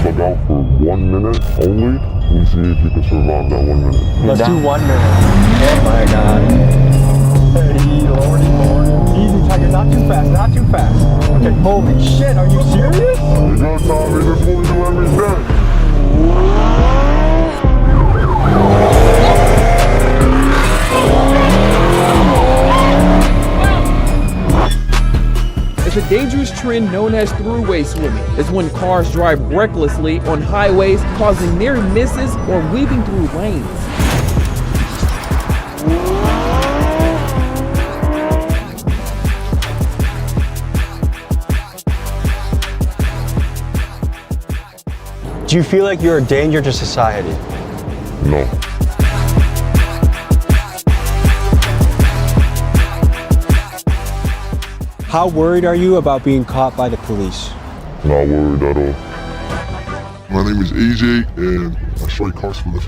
bug out for 1 minute only and see if you can survive that 1 minute. Let's do 1 minute. Oh my God. Hey, lordy. Easy, Tiger, not too fast, not too fast. Okay, holy shit, are you serious? You go, Tommy, this is what we do every day. It's a dangerous trend known as throughway swimming. It's when cars drive recklessly on highways, causing near misses or weaving through lanes. Do you feel like you're a danger to society? No. How worried are you about being caught by the police? Not worried at all. My name is AJ and I strike car spliff.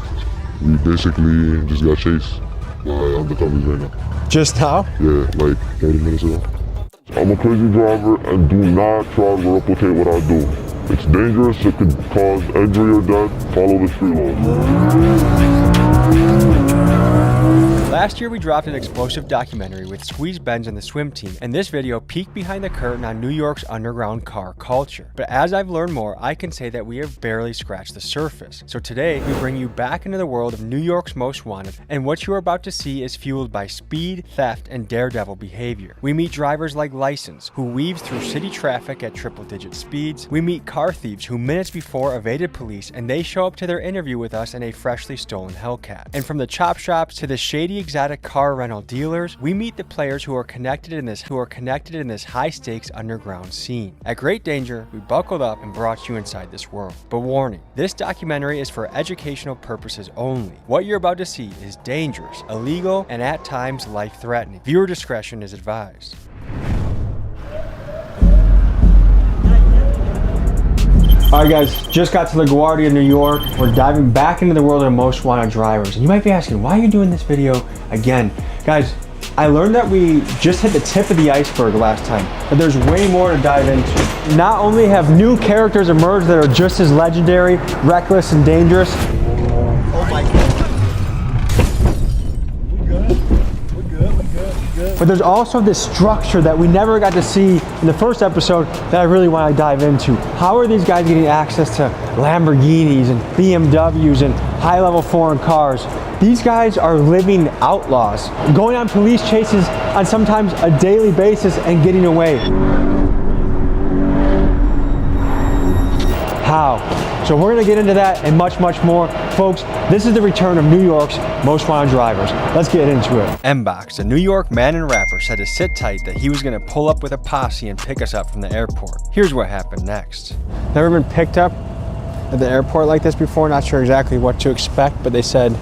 We basically just got chased by undercovers right now. Just now? Yeah, like 30 minutes ago. I'm a crazy driver and do not try to replicate what I do. It's dangerous, it could cause injury or death. Follow the street laws. Last year we dropped an explosive documentary with Squeeze Benz and the swim team, and this video peeked behind the curtain on New York's underground car culture. But as I've learned more, I can say that we have barely scratched the surface. So today, we bring you back into the world of New York's Most Wanted, and what you're about to see is fueled by speed, theft, and daredevil behavior. We meet drivers like License, who weaves through city traffic at triple-digit speeds. We meet car thieves who minutes before evaded police, and they show up to their interview with us in a freshly stolen Hellcat. And from the chop shops to the shady exotic car rental dealers, we meet the players who are connected in this high-stakes underground scene. At great danger, we buckled up and brought you inside this world. But warning, this documentary is for educational purposes only. What you're about to see is dangerous, illegal, and at times life-threatening. Viewer discretion is advised. Alright guys, just got to LaGuardia, New York. We're diving back into the world of the Most Wanted drivers. And you might be asking, why are you doing this video again? Guys, I learned that we just hit the tip of the iceberg last time, but there's way more to dive into. Not only have new characters emerged that are just as legendary, reckless, and dangerous. Oh my God. But there's also this structure that we never got to see in the first episode that I really want to dive into. How are these guys getting access to Lamborghinis and BMWs and high-level foreign cars? These guys are living outlaws, going on police chases on sometimes a daily basis and getting away. How? So we're gonna get into that and much, much more. Folks, this is the return of New York's Most Wanted drivers. Let's get into it. M-Box, a New York man and rapper, said to sit tight that he was gonna pull up with a posse and pick us up from the airport. Here's what happened next. Never been picked up at the airport like this before. Not sure exactly what to expect, but they said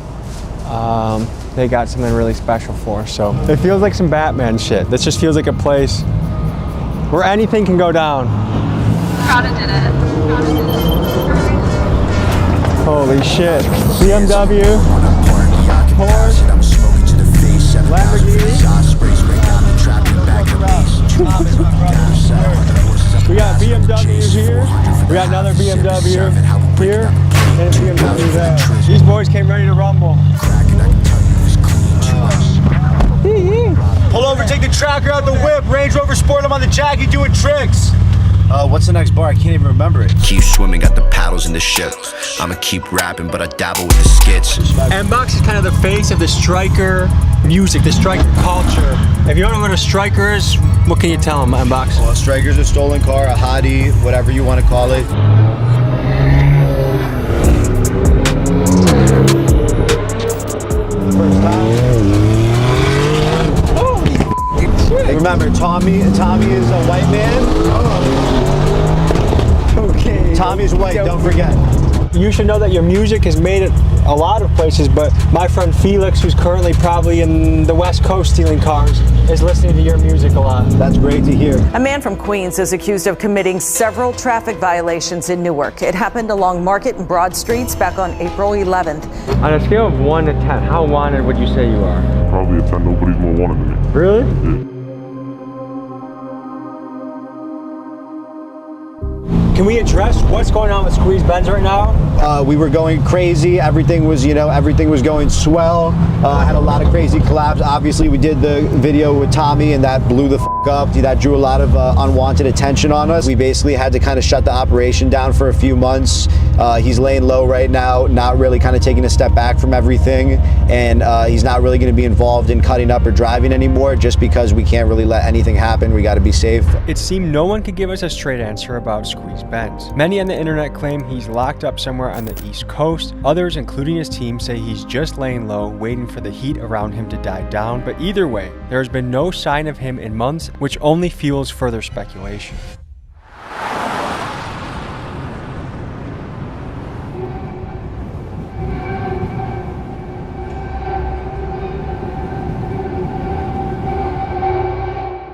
they got something really special for us. So it feels like some Batman shit. This just feels like a place where anything can go down. Prada did it. Holy shit. BMW, Porsche, Lamborghini. We got BMW here. We got another BMW here. And a BMW there. These boys came ready to rumble. Pull over, take the tracker out the whip. Range Rover Sport, I'm on the Jackie doing tricks. What's the next bar? I can't even remember it. Keep swimming, got the paddles in the ship. I'ma keep rapping, but I dabble with the skits. M-Box is kind of the face of the striker music, the striker culture. If you don't know what a striker is, what can you tell them, M-Box? Well, a striker's a stolen car, a hottie, whatever you want to call it. First time. Remember, Tommy is a white man. Okay. Tommy's white, don't forget. You should know that your music is made at a lot of places, but my friend Felix, who's currently probably in the West Coast stealing cars, is listening to your music a lot. That's great to hear. A man from Queens is accused of committing several traffic violations in Newark. It happened along Market and Broad Streets back on April 11th. On a scale of 1 to 10, how wanted would you say you are? Probably a 10. Nobody's more wanted than me. Really? Yeah. Can we address what's going on with Squeeze Benz right now? We were going crazy. Everything was, everything was going swell. Had a lot of crazy collabs. Obviously, we did the video with Tommy, and that blew the f up. That drew a lot of unwanted attention on us. We basically had to kind of shut the operation down for a few months. He's laying low right now, not really kind of taking a step back from everything, and he's not really going to be involved in cutting up or driving anymore, just because we can't really let anything happen. We got to be safe. It seemed no one could give us a straight answer about Squeeze Benz. Many on the internet claim he's locked up somewhere on the East Coast. Others, including his team, say he's just laying low, waiting for the heat around him to die down. But either way, there has been no sign of him in months, which only fuels further speculation.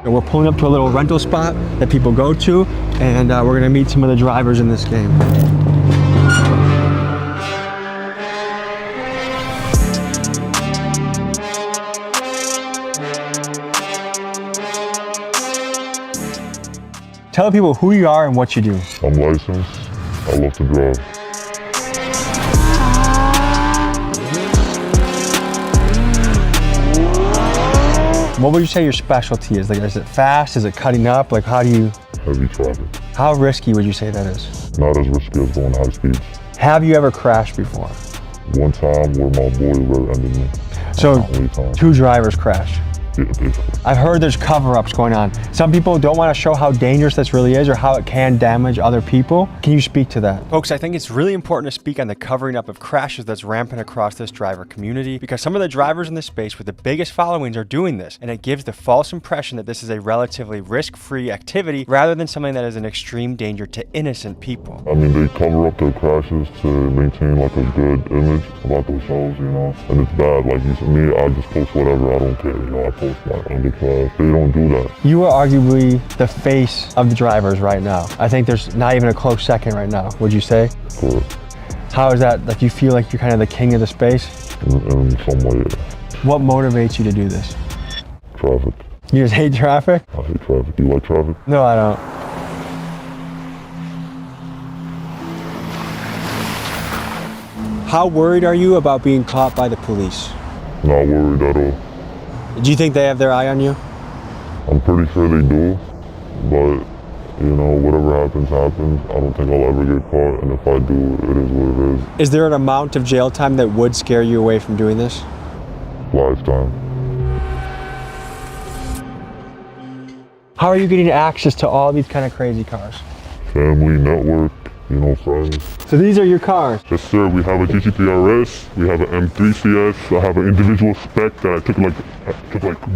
We're pulling up to a little rental spot that people go to, and we're gonna meet some of the drivers in this game. Tell people who you are and what you do. I'm licensed. I love to drive. What would you say your specialty is? Like, is it fast? Is it cutting up? Like, how do you... Heavy traffic. How risky would you say that is? Not as risky as going high speeds. Have you ever crashed before? One time where my boy rear-ended me. So, 2 drivers crashed. Yeah, basically. I've heard there's cover-ups going on. Some people don't want to show how dangerous this really is or how it can damage other people. Can you speak to that? Folks, I think it's really important to speak on the covering up of crashes that's rampant across this driver community, because some of the drivers in this space with the biggest followings are doing this, and it gives the false impression that this is a relatively risk-free activity rather than something that is an extreme danger to innocent people. I mean, they cover up their crashes to maintain like a good image about themselves, and it's bad. Like, me, I just post whatever, I don't care, I post my underclass. They don't do that. You are arguably the face of the drivers right now. I think there's not even a close second right now, would you say? Correct. How is that? Like, you feel like you're kind of the king of the space? In some way, yeah. What motivates you to do this? Traffic. You just hate traffic? I hate traffic. You like traffic? No, I don't. How worried are you about being caught by the police? Not worried at all. Do you think they have their eye on you? I'm pretty sure they do, but whatever happens, happens. I don't think I'll ever get caught, and if I do, it is what it is. Is there an amount of jail time that would scare you away from doing this? Lifetime. How are you getting access to all these kind of crazy cars? Family, network, friends. So these are your cars? Yes, sir. We have a GTP RS, we have an M3 CS, I have an individual spec that I took like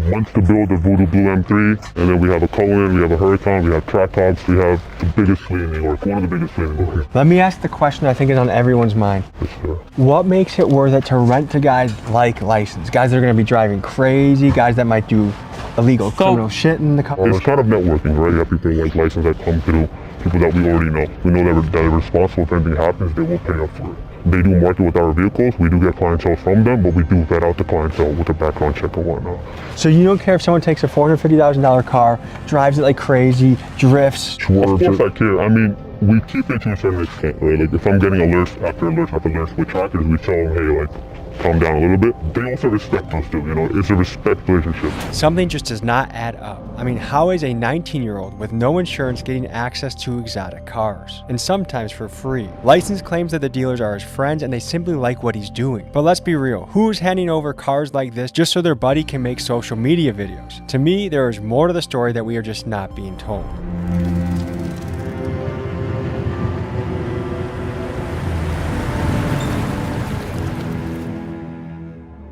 months to build, the Voodoo Blue M3, and then we have a Cohen, we have a Huracan, we have Tractops, we have the biggest fleet in New York, one of the biggest fleet in New York. Let me ask the question that I think is on everyone's mind. Yes, sir. What makes it worth it to rent to guys like License? Guys that are going to be driving crazy, guys that might do illegal criminal shit in the car? It's kind of networking, right? You have people like License that come through, people that we already know. We know that they're responsible if anything happens, they will pay up for it. They do market with our vehicles, we do get clientele from them, but we do vet out the clientele with a background check or whatnot. So you don't care if someone takes a $450,000 car, drives it like crazy, drifts? Sure, of course I care. I mean, we keep it to a certain extent, right? Like, if I'm getting alerts after alerts with trackers, we tell them, hey, like, calm down a little bit. They also respect us too, it's a respect relationship. Something just does not add up. I mean, how is a 19-year-old with no insurance getting access to exotic cars? And sometimes for free. License claims that the dealers are his friends and they simply like what he's doing. But let's be real, who's handing over cars like this just so their buddy can make social media videos? To me, there is more to the story that we are just not being told.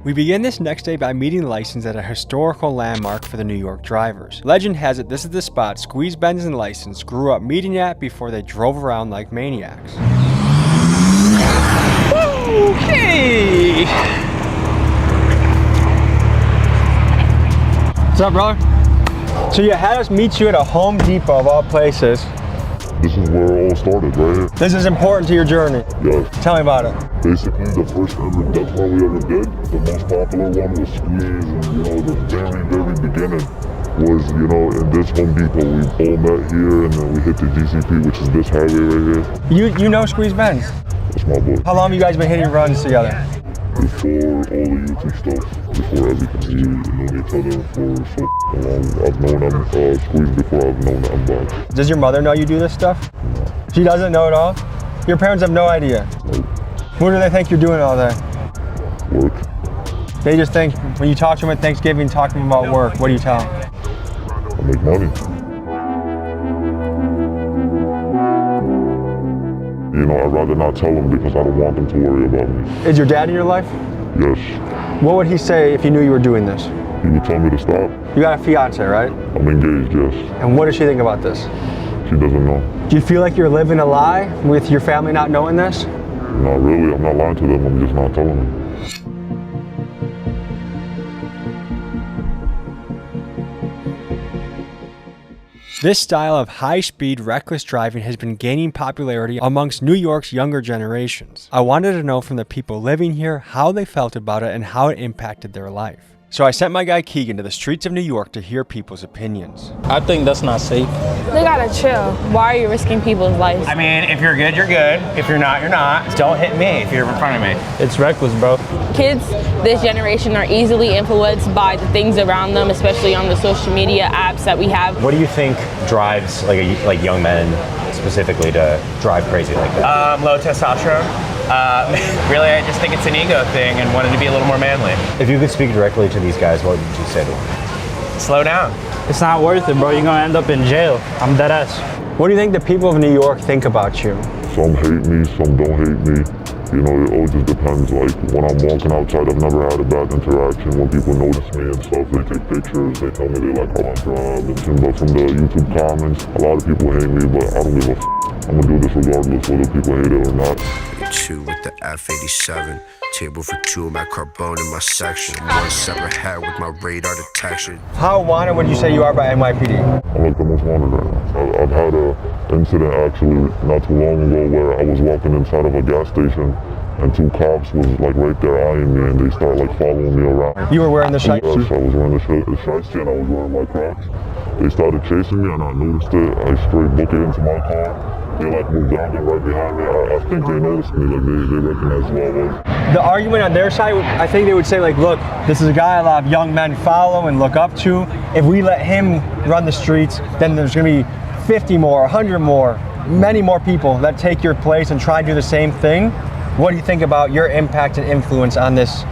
We begin this next day by meeting License at a historical landmark for the New York drivers. Legend has it this is the spot Squeeze Benz and License grew up meeting at before they drove around like maniacs. Okay. What's up, brother? So you had us meet you at a Home Depot of all places. This is where it all started, right here. This is important to your journey. Yes. Tell me about it. Basically, the first ever death row we ever did, the most popular one was Squeeze, and the very, very beginning. was, you know, in this Home Depot. We all met here, and then we hit the GCP, which is this highway right here. You know Squeeze Benz. That's my boy. How long have you guys been hitting runs together? Before all the YouTube stuff, before everything, we've known each other for so long. I've known him, Squeeze, before I've known M-Box. Does your mother know you do this stuff? No. She doesn't know at all? Your parents have no idea? Nope. What do they think you're doing all day? Work. They just think, when you talk to them at Thanksgiving, talk to them about work, what do you tell them? I make money. You know, I'd rather not tell them because I don't want them to worry about me. Is your dad in your life? Yes. What would he say if he knew you were doing this? He would tell me to stop. You got a fiance, right? I'm engaged, yes. And what does she think about this? She doesn't know. Do you feel like you're living a lie with your family not knowing this? Not really. I'm not lying to them. I'm just not telling them. This style of high-speed, reckless driving has been gaining popularity amongst New York's younger generations. I wanted to know from the people living here how they felt about it and how it impacted their life. So I sent my guy Keegan to the streets of New York to hear people's opinions. I think that's not safe. They gotta chill. Why are you risking people's lives? I mean, if you're good, you're good. If you're not, you're not. Don't hit me if you're in front of me. It's reckless, bro. Kids this generation are easily influenced by the things around them, especially on the social media apps that we have. What do you think drives like young men specifically to drive crazy like that? Low testosterone. Really, I just think it's an ego thing and wanted to be a little more manly. If you could speak directly to these guys, what would you say to them? Slow down. It's not worth it, bro. You're gonna end up in jail. I'm dead ass. What do you think the people of New York think about you? Some hate me, some don't hate me. You know, it all just depends. Like, when I'm walking outside, I've never had a bad interaction. When people notice me and stuff, they take pictures, they tell me they like how I drive. But from the YouTube comments, a lot of people hate me, but I don't give a f***. I'm gonna do this regardless whether people hate it or not. 2 with the F87. Table for 2, my carbone in my section. 1 separate head with my radar detection. How wanted would you say you are by NYPD? I'm like the most wanted right now. I've had an incident actually not too long ago where I was walking inside of a gas station and 2 cops was like right there eyeing me and they started like following me around. You were wearing the shirt? Yes, I was wearing the shirt and I was wearing my Crocs. They started chasing me and I noticed it. I straight booked it into my car. They like moved down there right behind me. I think they noticed me, like they recognized who I was. The argument on their side, I think they would say like, look, this is a guy a lot of young men follow and look up to. If we let him run the streets, then there's gonna be 50 more, 100 more, many more people that take your place and try to do the same thing. What do you think about your impact and influence on this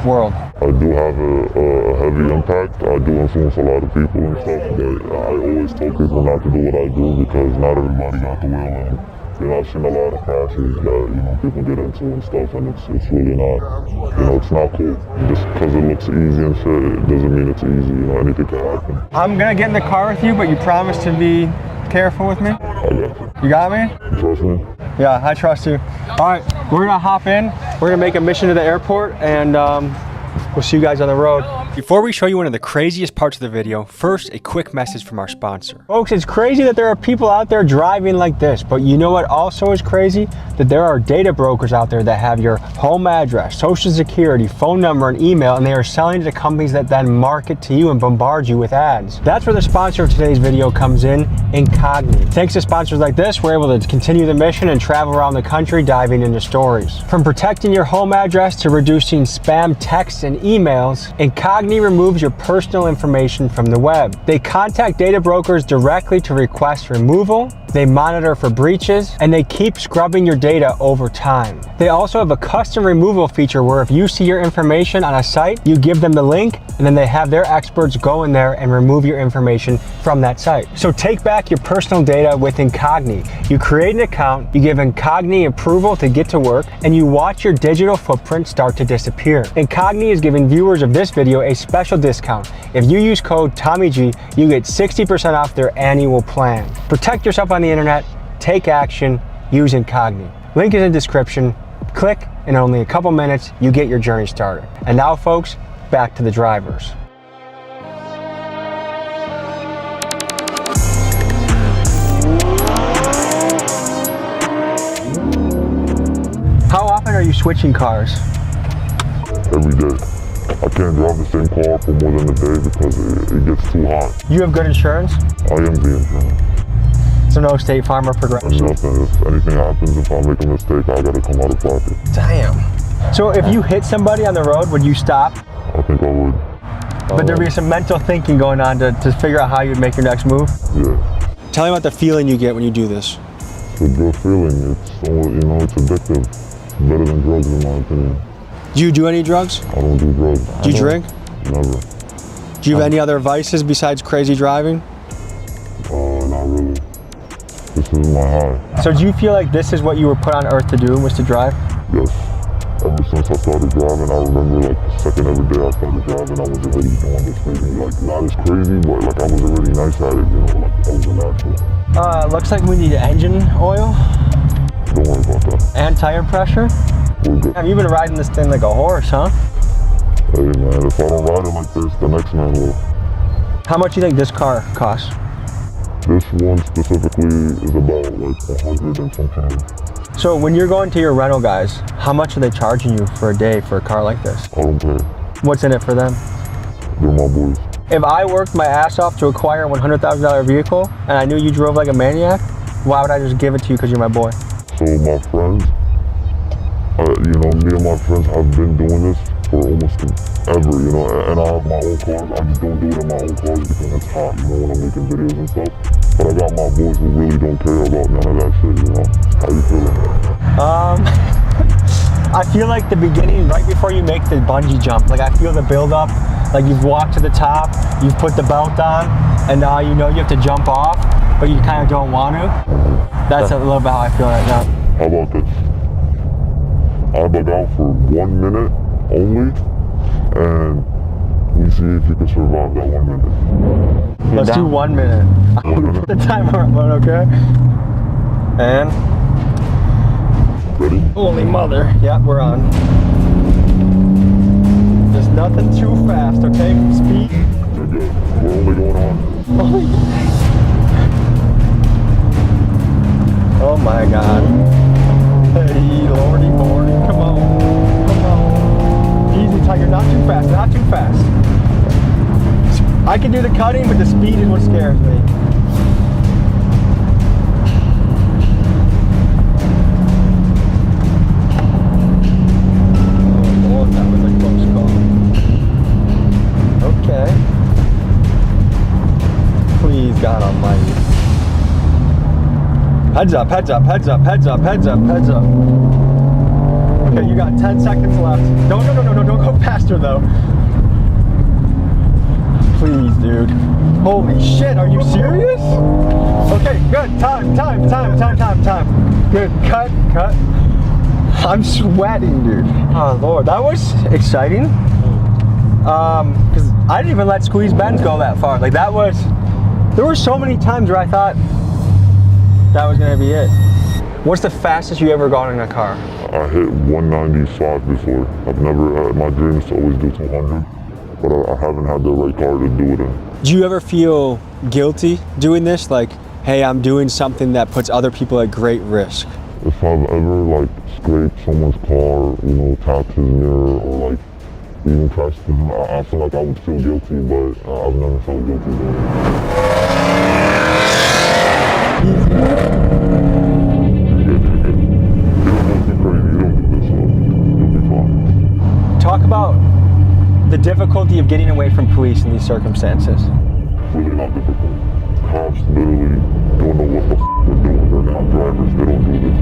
world? I do have a heavy impact. I do influence a lot of people and stuff, but I always tell people not to do what I do because not everybody got the will. And, you know, I've seen a lot of crashes that, you know, people get into and stuff, and it's really not, you know, it's not cool. Just because it looks easy and shit, it doesn't mean it's easy, you know, anything can happen. I'm gonna get in the car with you, but you promise to be careful with me? I got you. You got me? You trust me? Yeah, I trust you. All right, we're gonna hop in. We're gonna make a mission to the airport, and we'll see you guys on the road. Before we show you one of the craziest parts of the video, first a quick message from our sponsor. Folks, it's crazy that there are people out there driving like this, but you know what also is crazy? That there are data brokers out there that have your home address, social security, phone number, and email, and they are selling to companies that then market to you and bombard you with ads. That's where the sponsor of today's video comes in, Incogni. Thanks to sponsors like this, we're able to continue the mission and travel around the country diving into stories. From protecting your home address to reducing spam texts and emails, Incogni removes your personal information from the web. They contact data brokers directly to request removal, they monitor for breaches, and they keep scrubbing your data over time. They also have a custom removal feature where if you see your information on a site, you give them the link, and then they have their experts go in there and remove your information from that site. So take back your personal data with Incogni. You create an account, you give Incogni approval to get to work, and you watch your digital footprint start to disappear. Incogni is giving viewers of this video a special discount. If you use code TommyG, you get 60% off their annual plan. Protect yourself on the internet, take action, use Incogni. Link is in the description. Click, in only a couple minutes, you get your journey started. And now, folks, back to the drivers. How often are you switching cars? Every day. I can't drive the same car for more than a day because it gets too hot. You have good insurance? I am the insurance. So no State Farm or Progressive? Nothing. If anything happens, if I make a mistake, I gotta come out of pocket. Damn. So if you hit somebody on the road, would you stop? I think I would. But there'd be some mental thinking going on to figure out how you'd make your next move? Yeah. Tell me about the feeling you get when you do this. It's a good feeling. It's addictive. It's better than drugs in my opinion. Do you do any drugs? I don't do drugs. Do you drink? Never. Do you have any other vices besides crazy driving? Not really. This is my high. So do you feel like this is what you were put on earth to do, was to drive? Yes. Ever since I started driving, I remember like the second every day I started driving, I was already doing this thing. Like not as crazy, but like I was already nice at it, you know, like I was a natural. Looks like we need engine oil. Don't worry about that. And tire pressure. We're good. Have you been riding this thing like a horse, huh? Hey man, if I don't ride it like this, the next man will. How much do you think this car costs? This one specifically is about like 100 and some change. So when you're going to your rental guys, how much are they charging you for a day for a car like this? I don't pay. What's in it for them? They're my boys. If I worked my ass off to acquire a $100,000 vehicle and I knew you drove like a maniac, why would I just give it to you because you're my boy? So my friends, you know, me and my friends have been doing this for almost ever, you know, and I have my own cars. I just don't do it in my own cars because it's hot, you know, when I'm making videos and stuff. But I got my boys who really don't care about none of that shit, you know. How you feeling? I feel like the beginning, right before you make the bungee jump, like I feel the build up, like you've walked to the top, you've put the belt on, and now you know you have to jump off, but you kind of don't want to. That's a little bit how I feel right now. How about this? I bug out for 1 minute only, and we see if you can survive that 1 minute. Let's do 1 minute. I'll put the timer up, okay? And? Ready? Holy mother. Yeah, we're on. There's nothing too fast, okay? Speed. You're good. We're only going on. Oh my God. Hey, lordy, lordy, come on. Come on. Easy, Tiger, not too fast, not too fast. I can do the cutting, but the speed is what scares me. Oh Lord, that was a close call. Okay. Please, God almighty. Heads up, heads up, heads up, heads up, heads up, heads up. Okay, you got 10 seconds left. No, don't go faster though. Please, dude. Holy shit, are you serious? Okay, good, time. Good, cut. I'm sweating, dude. Oh Lord, that was exciting. Because I didn't even let Squeeze Benz go that far. Like there were so many times where I thought, that was gonna be it. What's the fastest you ever gone in a car? I hit 195 before. I've never, my dream is to always do 200, but I haven't had the right car to do it in. Do you ever feel guilty doing this? Like, hey, I'm doing something that puts other people at great risk. If I've ever like scraped someone's car, you know, tapped his mirror, or like even crashed him, I feel like I would feel guilty, but I've never felt guilty doing it. Talk about the difficulty of getting away from police in these circumstances. Really not difficult. Cops literally don't know what the they're doing. They're not drivers. They don't do this.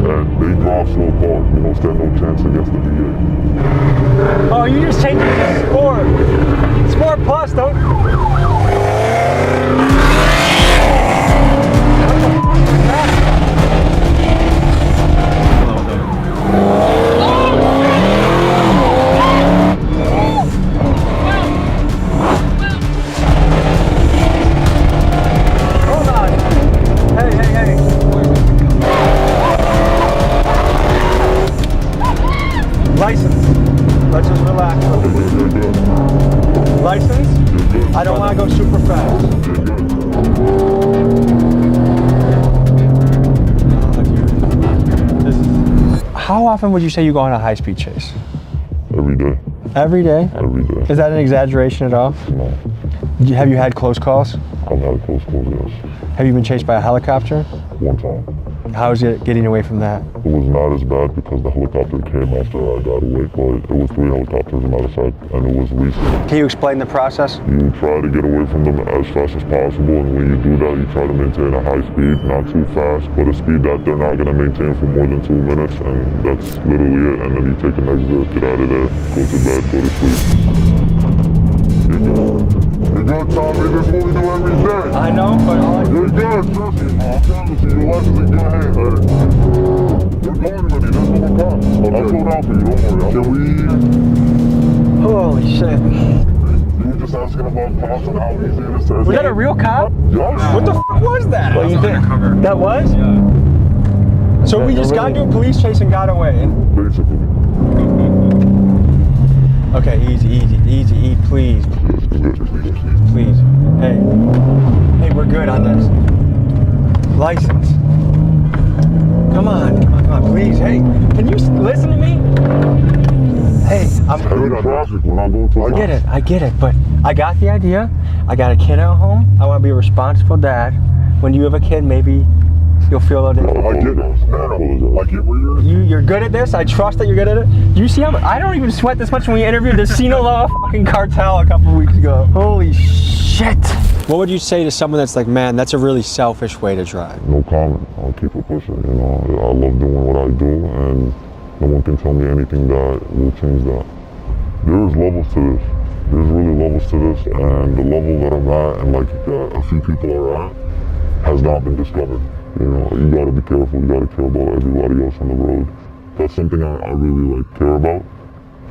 And they drive slow cars. You know, stand no chance against the DA. Oh, you just changed it to Sport. Sport Plus, don't. License. Let's just relax. License? I don't want to go super fast. How often would you say you go on a high-speed chase? Every day. Every day? Every day. Is that an exaggeration at all? No. Have you had close calls? I've had close calls, yes. Have you been chased by a helicopter? One time. How is it getting away from that? It was not as bad because the helicopter came after I got away, but it was 3 helicopters, as a matter of fact, and it was recent. Can you explain the process? You try to get away from them as fast as possible, and when you do that, you try to maintain a high speed, not too fast, but a speed that they're not going to maintain for more than 2 minutes, and that's literally it. And then you take an exit, get out of there, go to bed, go to sleep. You're good, Tommy. This is what we do every day. I know, but You're good, trust me. I promise you, your life is in your hands. You're going, buddy. That's what we're going. I'll slow down for you, don't worry. Can we... holy shit. You were just asking about cops and how easy it is to... Was that a real cop? Yes. What the fuck was that? Well, you think that was? Yeah. So we just got into a police chase and got away. Basically. Okay, easy, please. Please. Hey, we're good on this. License. Come on, please. Hey, can you listen to me? Hey, I'm Every traffic when I go to... I get it, but I got the idea. I got a kid at home. I want to be a responsible dad. When you have a kid, maybe you'll feel a little different. I get it. No, I get where You're good at this. I trust that you're good at it. You see how I don't even sweat this much when we interviewed the Sinaloa fucking cartel a couple weeks ago. Holy shit. What would you say to someone that's like, man, that's a really selfish way to drive? No comment. I'll keep it pushing. You know, I love doing what I do, and no one can tell me anything that will change that. There's levels to this. There's really levels to this, and the level that I'm at, and like a few people are at, has not been discovered. You know, you gotta be careful. You gotta care about everybody else on the road. That's something I really care about.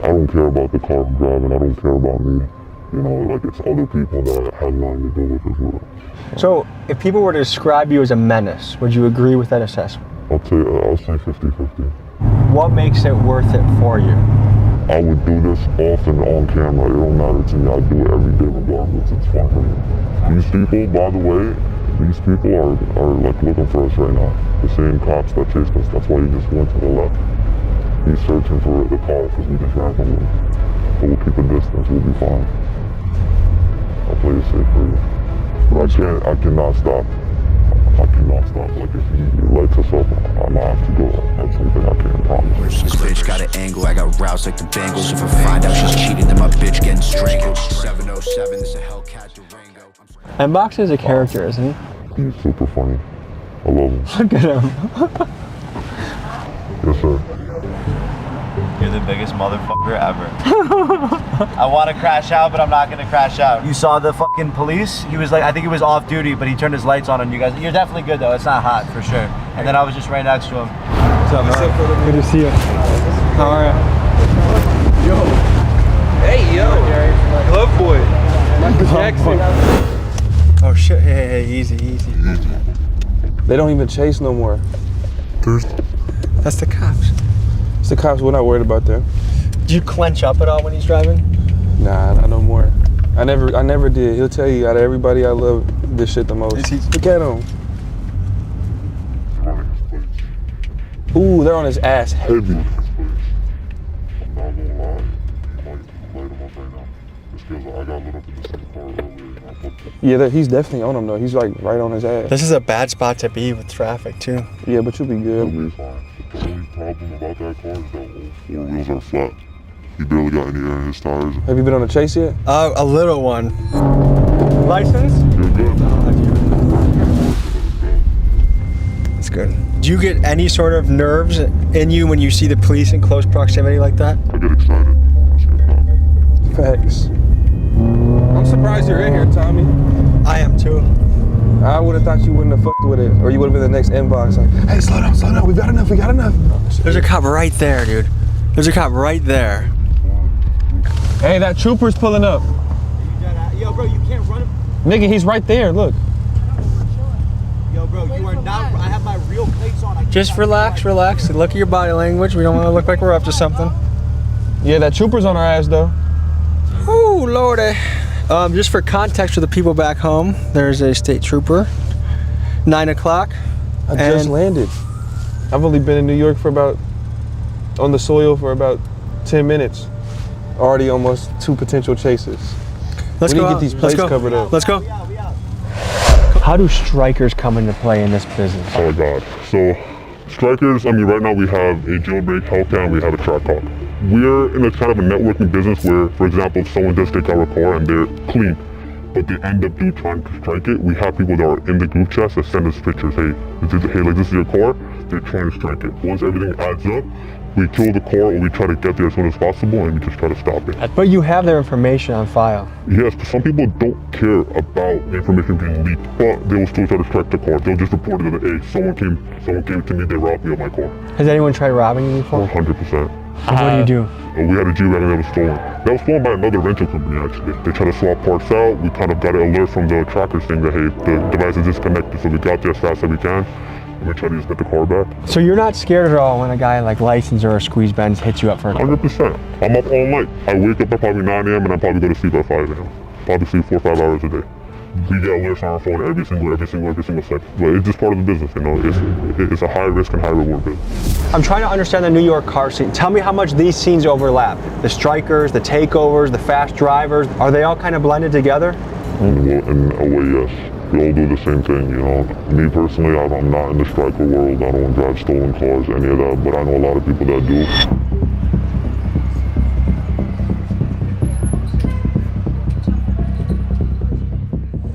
I don't care about the car I'm driving. I don't care about me. You know, like it's other people that have nothing to do with as well. So, if people were to describe you as a menace, would you agree with that assessment? I'll say 50-50. What makes it worth it for you? I would do this often on camera. It don't matter to me. I do it every day regardless. It's fun for me. These people, by the way, these people are like looking for us right now. The same cops that chased us. That's why he just went to the left. He's searching for the car because we just ran from him. But we'll keep a distance. We'll be fine. I'll play it safe for you. But I cannot stop. I cannot stop. Like if he lights us up, I'm gonna have to go. That's something I can't promise. This bitch got an angle, I got roused like the Bengals. If I find out she's cheating, then my bitch getting strangled. 707, this a Hellcat Durango. M-Box is a character, isn't he? He's super funny. I love him. Look at him. Yes, sir. You're the biggest motherfucker ever. I want to crash out, but I'm not going to crash out. You saw the fucking police? He was like, I think he was off duty, but he turned his lights on you guys. You're definitely good though. It's not hot for sure. And then I was just right next to him. What's up, man? Good to see you. How are you? Yo. Hey, yo. Glove boy. Michael Jackson. Oh shit, hey, easy. They don't even chase no more. That's the cops. It's the cops, we're not worried about them. Do you clench up at all when he's driving? Nah, not no more. I never did. He'll tell you, out of everybody, I love this shit the most. Look at him. Ooh, they're on his ass heavy. I'm not gonna lie. I might light him up right now. Just because I got lit up in the same car earlier. Yeah, he's definitely on him though. He's like right on his ass. This is a bad spot to be with traffic too. Yeah, but you'll be good. It'll be fine. The only problem about that car is that all 4 wheels are flat. He barely got any air in his tires. Have you been on a chase yet? A little one. License? You're good. That's good. Do you get any sort of nerves in you when you see the police in close proximity like that? I get excited. Facts. I'm surprised you're in here, Tommy. I am too. I would have thought you wouldn't have fucked with it, or you would have been the next inbox. Like, hey, slow down, we got enough. There's a cop right there, dude. There's a cop right there. Hey, that trooper's pulling up. Yo, bro, you can't run him. Nigga, he's right there, look. Yo, bro, you are not. I have my real plates on. Just relax. Look at your body language. We don't want to look like we're up to something. Yeah, that trooper's on our ass, though. Ooh, lordy. Just for context for the people back home, there's a state trooper. 9 o'clock. I just landed. I've only been in New York on the soil for about 10 minutes. Already almost 2 potential chases. Let's we go need to out. get these Let's plates go. covered up. Let's go. How do strikers come into play in this business? Oh my God. So strikers, I mean, right now we have a jailbreak Hellcat and we have a track car. We're in a kind of a networking business where, for example, if someone does take our car and they're clean, but they end up trying to strike it, we have people that are in the group chats that send us pictures. Hey, this is your car. They're trying to strike it. Once everything adds up, we kill the car or we try to get there as soon as possible and we just try to stop it. But you have their information on file. Yes, but some people don't care about the information being leaked, but they will still try to strike the car. They'll just report it that, hey, someone came to me, they robbed me of my car. Has anyone tried robbing you before? 100%. And what do you do? We had a G-Wagon that was stolen. That was stolen by another rental company, actually. They tried to swap parts out. We kind of got an alert from the tracker saying that, hey, the device is disconnected, so we got there as fast as we can. And we tried to just get the car back. So you're not scared at all when a guy like License or a Squeeze Benz hits you up for a 100%. I'm up all night. I wake up at probably 9 a.m. and I probably go to sleep at 5 a.m. Probably sleep 4 or 5 hours a day. We get alerts on our phone every single second. But it's just part of the business, you know. It's a high risk and high reward business. I'm trying to understand the New York car scene. Tell me how much these scenes overlap. The strikers, the takeovers, the fast drivers, are they all kind of blended together? In a way, yes. We all do the same thing, you know. Me personally, I'm not in the striker world. I don't drive stolen cars, any of that, but I know a lot of people that do.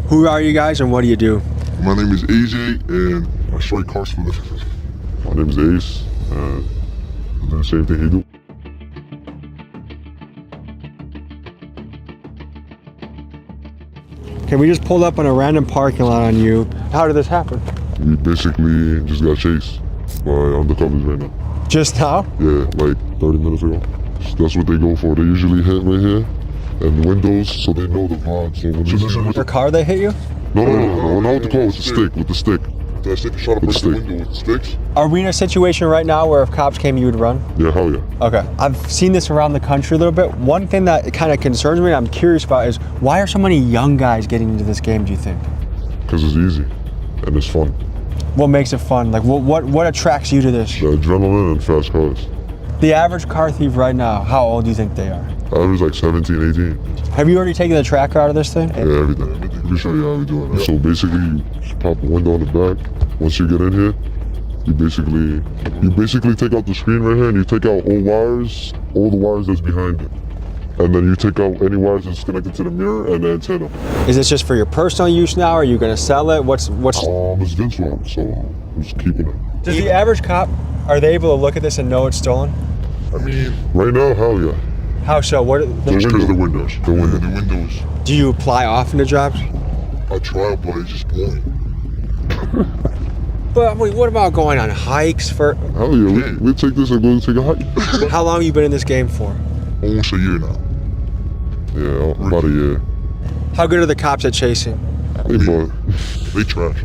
Who are you guys and what do you do? My name is AJ and I strike cars for living. My name is Ace and I do the same thing he do. Okay, we just pulled up on a random parking lot on you. How did this happen? We basically just got chased by undercovers right now. Just now? Yeah, like 30 minutes ago. That's what they go for. They usually hit right here and the windows so they know the vibe. So when they see Your car they hit you? No, not with the car, with the stick, with the stick. That stick shot up the window with the sticks. Are we in a situation right now where if cops came, you would run? Yeah, hell yeah. Okay. I've seen this around the country a little bit. One thing that kind of concerns me and I'm curious about is why are so many young guys getting into this game, do you think? Because it's easy and it's fun. What makes it fun? Like what attracts you to this? The adrenaline and fast cars. The average car thief right now, how old do you think they are? Average like 17, 18. Have you already taken the tracker out of this thing? Yeah, everything. Let me show you how we do it. So basically, you just pop a window on the back. Once you get in here, you basically take out the screen right here and you take out all the wires that's behind it. And then you take out any wires that's connected to the mirror and the antenna. Is this just for your personal use now? Are you going to sell it? What's? It's Vince one, so I'm just keeping it. Does the average cop, are they able to look at this and know it's stolen? I mean, right now, hell yeah. How so? What? The windows. The windows. Do you apply often to jobs? I try, but it's just boring. But what about going on hikes for? Hell yeah, we take this and go take a hike. How long have you been in this game for? Almost a year now. Yeah, about a year. How good are the cops at chasing? They trash.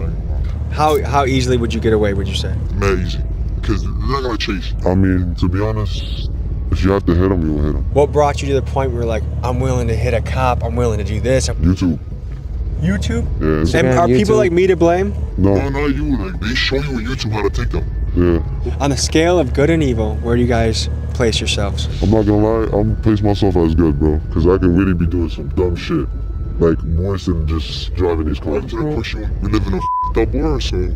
How easily would you get away, would you say? Mad easy. Because they're not going to chase. I mean, to be honest, if you have to hit them, you'll hit them. What brought you to the point where you're like, I'm willing to hit a cop, I'm willing to do this? YouTube. YouTube? Yeah. And are people like me to blame? No, not you. Like, they show you on YouTube how to take them. Yeah. On the scale of good and evil, where do you guys place yourselves? I'm not gonna lie, I'm gonna place myself as good, bro. Because I could really be doing some dumb shit. Like, worse than just driving these cars. We live in a f***ed up world, so.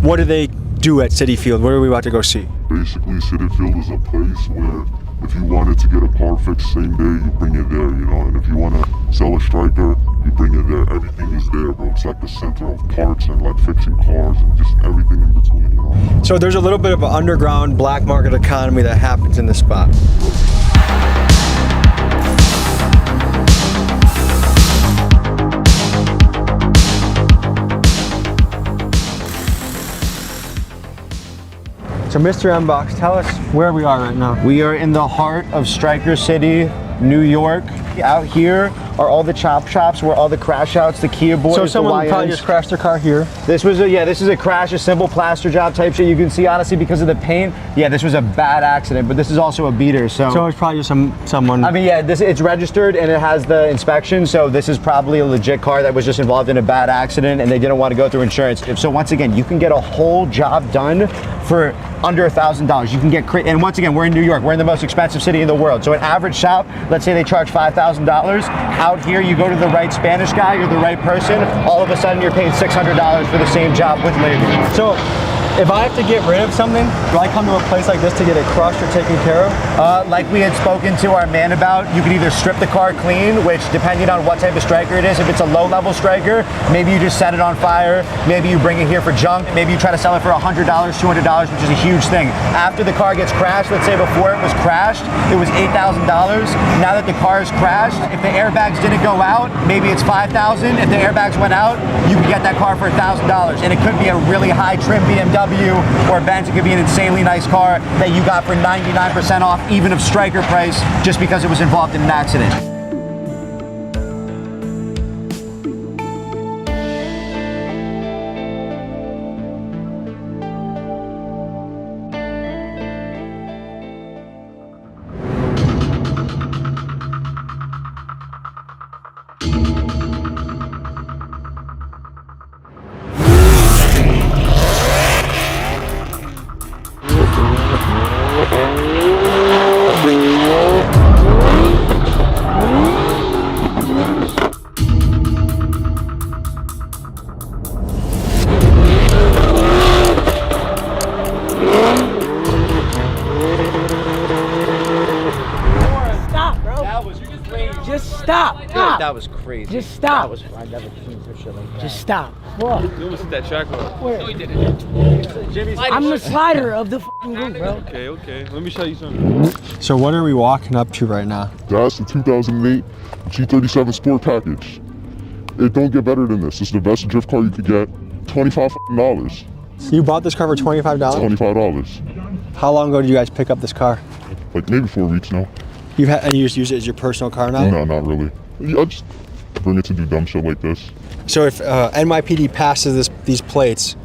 What do they do at Citi Field? What are we about to go see? Basically, Citi Field is a place where if you wanted to get a car fixed same day, you bring it there, you know. And if you want to sell a striker, you bring it there. Everything is there, bro. It's like the center of parts and like fixing cars and just everything in between, you know. So there's a little bit of an underground black market economy that happens in this spot. So Mr. M-Box, tell us where we are right now. We are in the heart of Striker City, New York. Out here, are all the chop shops where all the crash outs, the Kia boys, So someone the probably YNs. just crashed their car here. This was this is a crash, a simple plaster job type shit. You can see honestly because of the paint, yeah, this was a bad accident, but this is also a beater, So it's probably just someone. I mean, yeah, it's registered and it has the inspection, so this is probably a legit car that was just involved in a bad accident and they didn't want to go through insurance. So once again, you can get a whole job done for under $1,000. You can get, and once again, we're in New York. We're in the most expensive city in the world. So an average shop, let's say they charge $5,000. Out here, you go to the right Spanish guy, you're the right person, all of a sudden you're paying $600 for the same job with labor. So if I have to get rid of something, do I come to a place like this to get it crushed or taken care of? Like we had spoken to our man about, you can either strip the car clean, which depending on what type of striker it is, if it's a low-level striker, maybe you just set it on fire, maybe you bring it here for junk, maybe you try to sell it for $100, $200, which is a huge thing. After the car gets crashed, let's say before it was crashed, it was $8,000. Now that the car is crashed, if the airbags didn't go out, maybe it's $5,000. If the airbags went out, you could get that car for $1,000. And it could be a really high trim BMW or Benz. It could be an insanely nice car that you got for 99% off, even of striker price, just because it was involved in an accident. Stop! Stop! That was crazy. Just stop! I've never seen some shit like that. Just stop! What? You almost hit that track on. Where? No, he didn't. I'm the slider of the fucking group, bro. Okay. Let me show you something. So what are we walking up to right now? That's the 2008 G37 Sport Package. It don't get better than this. This is the best drift car you could get. $25. You bought this car for $25? $25. How long ago did you guys pick up this car? Like maybe 4 weeks now. And you just use it as your personal car now? No, not really. I just bring it to do dumb shit like this. So if NYPD passes these plates,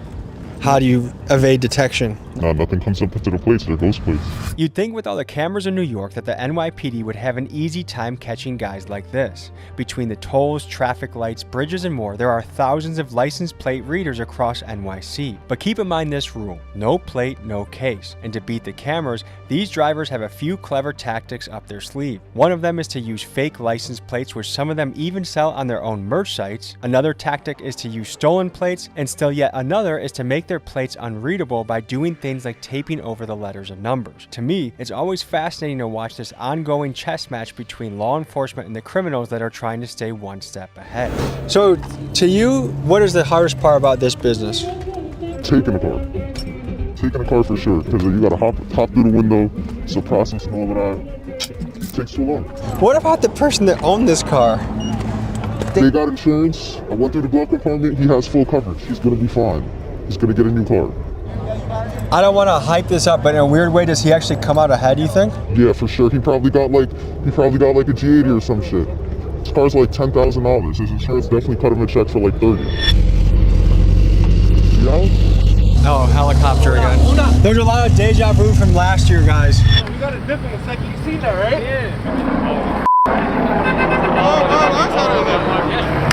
how do you evade detection? Nothing comes up to the plates, they're ghost plates. You'd think with all the cameras in New York that the NYPD would have an easy time catching guys like this. Between the tolls, traffic lights, bridges, and more, there are thousands of license plate readers across NYC. But keep in mind this rule: no plate, no case. And to beat the cameras, these drivers have a few clever tactics up their sleeve. One of them is to use fake license plates, which some of them even sell on their own merch sites. Another tactic is to use stolen plates, and still yet another is to make their plates unreadable by doing things like taping over the letters and numbers. To me, it's always fascinating to watch this ongoing chess match between law enforcement and the criminals that are trying to stay one step ahead. So, to you, what is the hardest part about this business? Taking a car. Taking a car for sure, because you gotta hop through the window, it's a process and all of that. It takes too long. What about the person that owned this car? They got insurance. I went through the glove compartment. He has full coverage. He's gonna be fine. He's gonna get a new car. I don't want to hype this up, but in a weird way, does he actually come out ahead, you think? Yeah, for sure. He probably got like a G80 or some shit. His car's like $10,000. His insurance definitely cut him a check for like $30. Yeah? Oh, helicopter again. There's a lot of deja vu from last year, guys. You got a dip in a second. You seen that, right? Yeah.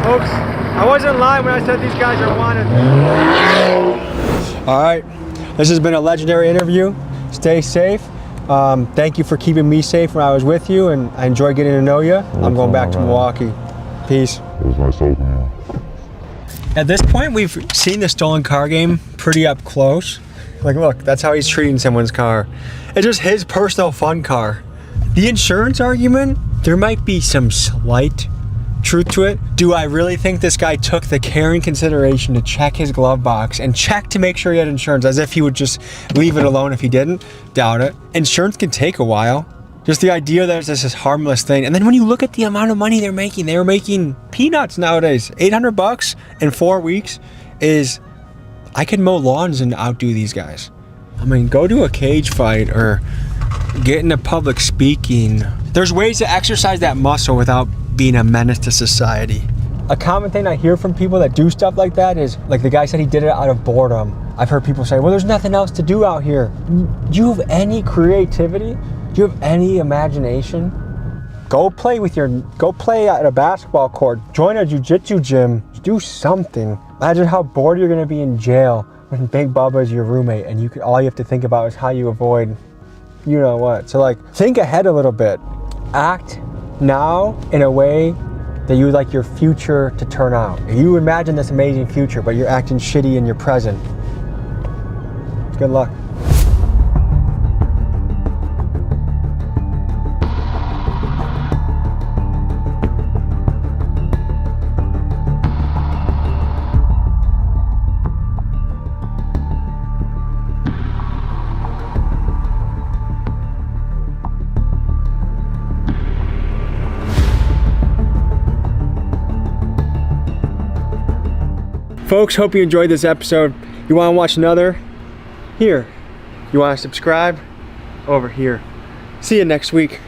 Folks, I wasn't lying when I said these guys are wanted. All right, this has been a legendary interview. Stay safe. Thank you for keeping me safe when I was with you, and I enjoyed getting to know you. I'm going back to Milwaukee. Peace. It was nice talking to you. At this point, we've seen the stolen car game pretty up close. Like, look, that's how he's treating someone's car. It's just his personal fun car. The insurance argument, there might be some slight truth to it. Do I really think this guy took the care and consideration to check his glove box and check to make sure he had insurance, as if he would just leave it alone if he didn't? Doubt it. Insurance can take a while. Just the idea that it's just this harmless thing. And then when you look at the amount of money they're making peanuts nowadays. $800 in 4 weeks is, I could mow lawns and outdo these guys. I mean, go to a cage fight or get into public speaking. There's ways to exercise that muscle without being a menace to society. A common thing I hear from people that do stuff like that is, like the guy said he did it out of boredom. I've heard people say, well, there's nothing else to do out here. Do you have any creativity? Do you have any imagination? Go play at a basketball court. Join a jiu-jitsu gym. Do something. Imagine how bored you're gonna be in jail when Big Bubba is your roommate and all you have to think about is how you avoid you know what. So like, think ahead a little bit. Act now in a way that you would like your future to turn out. You imagine this amazing future, but you're acting shitty in your present. Good luck. Folks, hope you enjoyed this episode. You want to watch another? Here. You want to subscribe? Over here. See you next week.